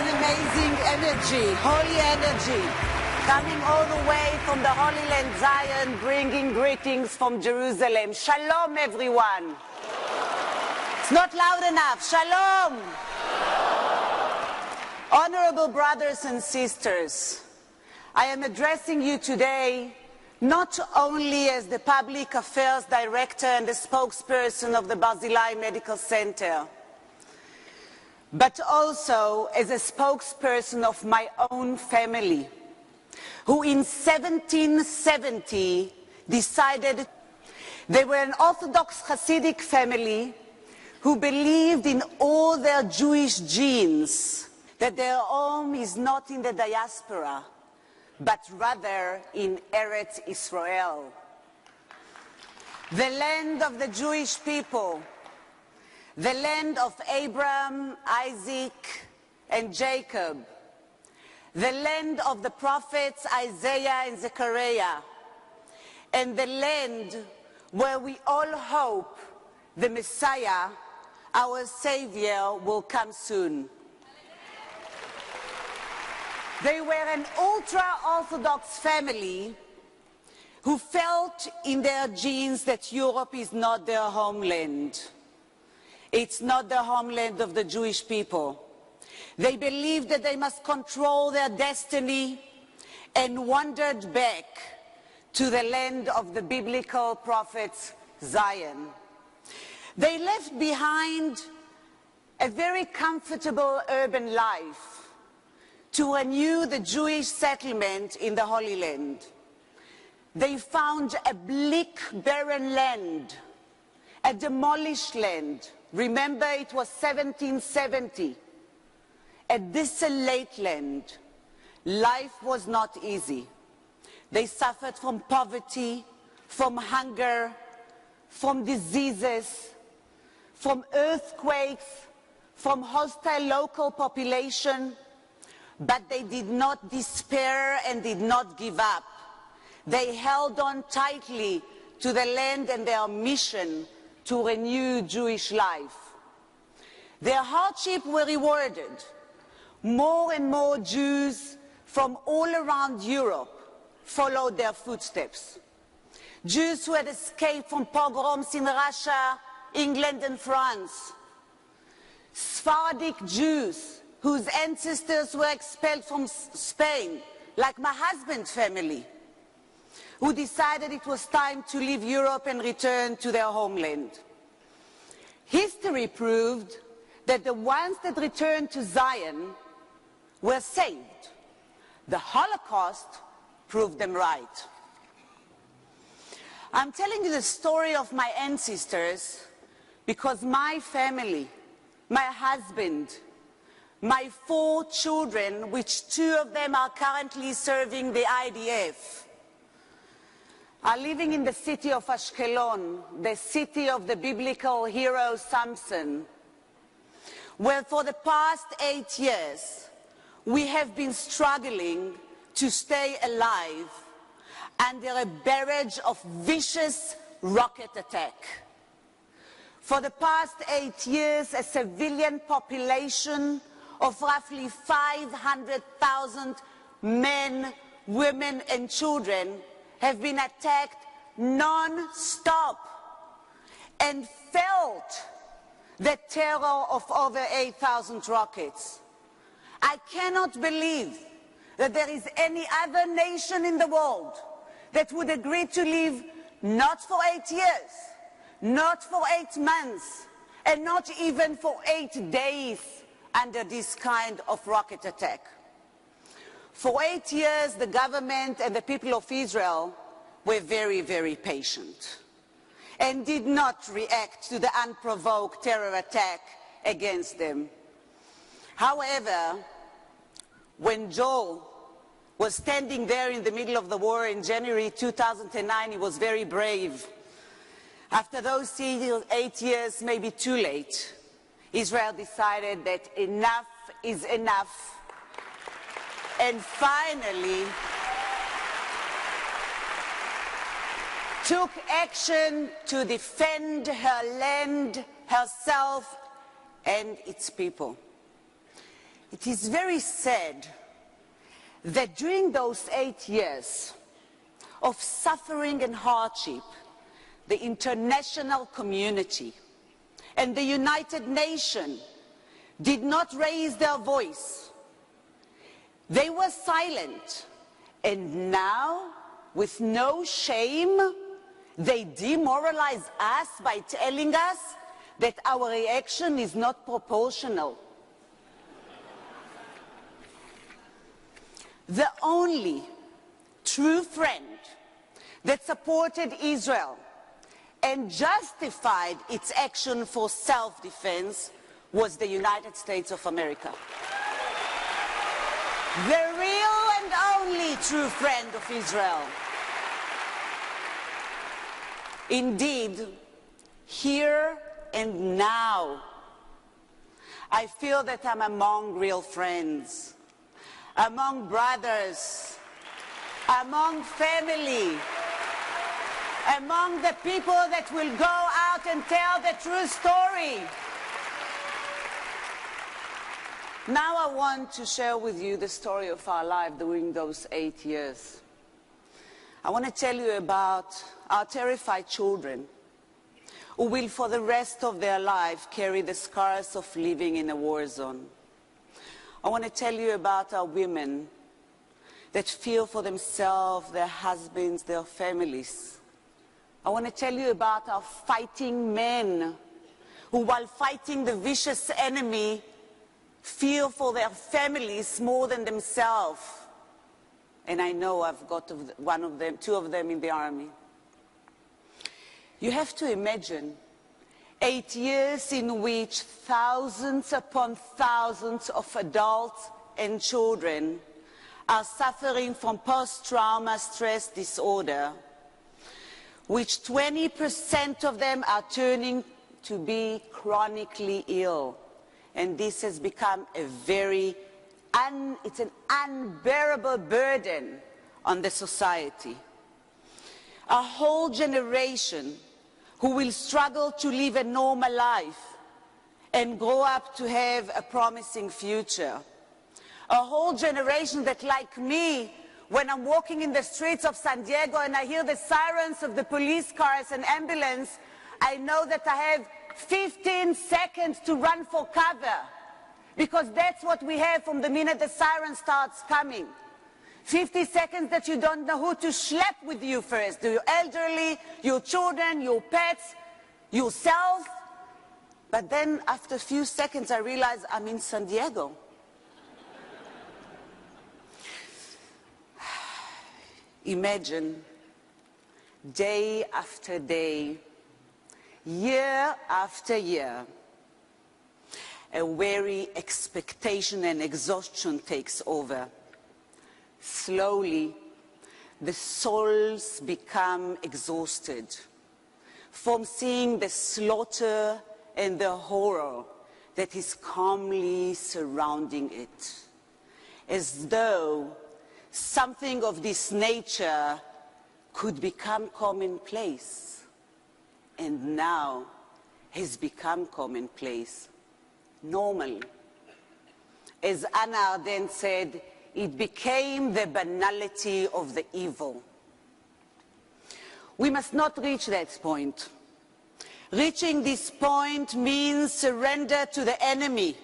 an amazing energy, holy energy, coming all the way from the Holy Land Zion, bringing greetings from Jerusalem. Shalom, everyone. It's not loud enough. Shalom. Honorable brothers and sisters, I am addressing you today not only as the Public Affairs Director and the spokesperson of the Barzilai Medical Center, but also as a spokesperson of my own family, who in 1770 decided they were an Orthodox Hasidic family who believed in all their Jewish genes, that their home is not in the diaspora, but rather in Eretz Israel, the land of the Jewish people, the land of Abraham, Isaac, and Jacob, the land of the prophets Isaiah and Zechariah, and the land where we all hope the Messiah, our Savior, will come soon. They were an ultra-Orthodox family who felt in their genes that Europe is not their homeland. It's not the homeland of the Jewish people. They believed that they must control their destiny and wandered back to the land of the biblical prophets, Zion. They left behind a very comfortable urban life to renew the Jewish settlement in the Holy Land. They found a bleak, barren land, a demolished land. Remember, it was 1770, a desolate land. Life was not easy. They suffered from poverty, from hunger, from diseases, from earthquakes, from hostile local population, but they did not despair and did not give up. They held on tightly to the land and their mission to renew Jewish life. Their hardship were rewarded. More and more Jews from all around Europe followed their footsteps. Jews who had escaped from pogroms in Russia, England, and France. Sephardic Jews whose ancestors were expelled from Spain, like my husband's family, who decided it was time to leave Europe and return to their homeland. History proved that the ones that returned to Zion were saved. The Holocaust proved them right. I'm telling you the story of my ancestors because my family, my husband, my 4 children, which 2 of them are currently serving the IDF, are living in the city of Ashkelon, the city of the biblical hero Samson, where for the past 8 years we have been struggling to stay alive under a barrage of vicious rocket attack. For the past 8 years, a civilian population of roughly 500,000 men, women, and children have been attacked non-stop and felt the terror of over 8,000 rockets. I cannot believe that there is any other nation in the world that would agree to live not for 8 years, not for 8 months, and not even for 8 days under this kind of rocket attack. For 8 years, the government and the people of Israel were very, very patient and did not react to the unprovoked terror attack against them. However, when Joel was standing there in the middle of the war in January 2009, he was very brave. After those 8 years, maybe too late, Israel decided that enough is enough, and finally took action to defend her land, herself, and its people. It is very sad that during those 8 years of suffering and hardship, the international community and the United Nations did not raise their voice. They were silent, and now, with no shame, they demoralize us by telling us that our reaction is not proportional. The only true friend that supported Israel and justified its action for self-defense was the United States of America. The real and only true friend of Israel. Indeed, here and now, I feel that I'm among real friends, among brothers, among family, among the people that will go out and tell the true story. Now I want to share with you the story of our life during those 8 years. I want to tell you about our terrified children who will for the rest of their life carry the scars of living in a war zone. I want to tell you about our women that fear for themselves, their husbands, their families. I want to tell you about our fighting men who, while fighting the vicious enemy, fear for their families more than themselves. And I know I've got two of them in the army. You have to imagine 8 years in which thousands upon thousands of adults and children are suffering from post-trauma stress disorder, which 20% of them are turning to be chronically ill. And this has become it's an unbearable burden on the society. A whole generation who will struggle to live a normal life and grow up to have a promising future. A whole generation that, like me, when I'm walking in the streets of San Diego and I hear the sirens of the police cars and ambulance, I know that I have 15 seconds to run for cover, because that's what we have from the minute the siren starts coming. 50 seconds that you don't know who to schlep with you first. Your elderly, your children, your pets, yourself. But then after a few seconds I realize I'm in San Diego. Imagine day after day, year after year, a weary expectation and exhaustion takes over. Slowly, the souls become exhausted from seeing the slaughter and the horror that is calmly surrounding it, as though something of this nature could become commonplace, and now has become commonplace, normal. As Anna Ardent said, it became the banality of the evil. We must not reach that point. Reaching this point means surrender to the enemy,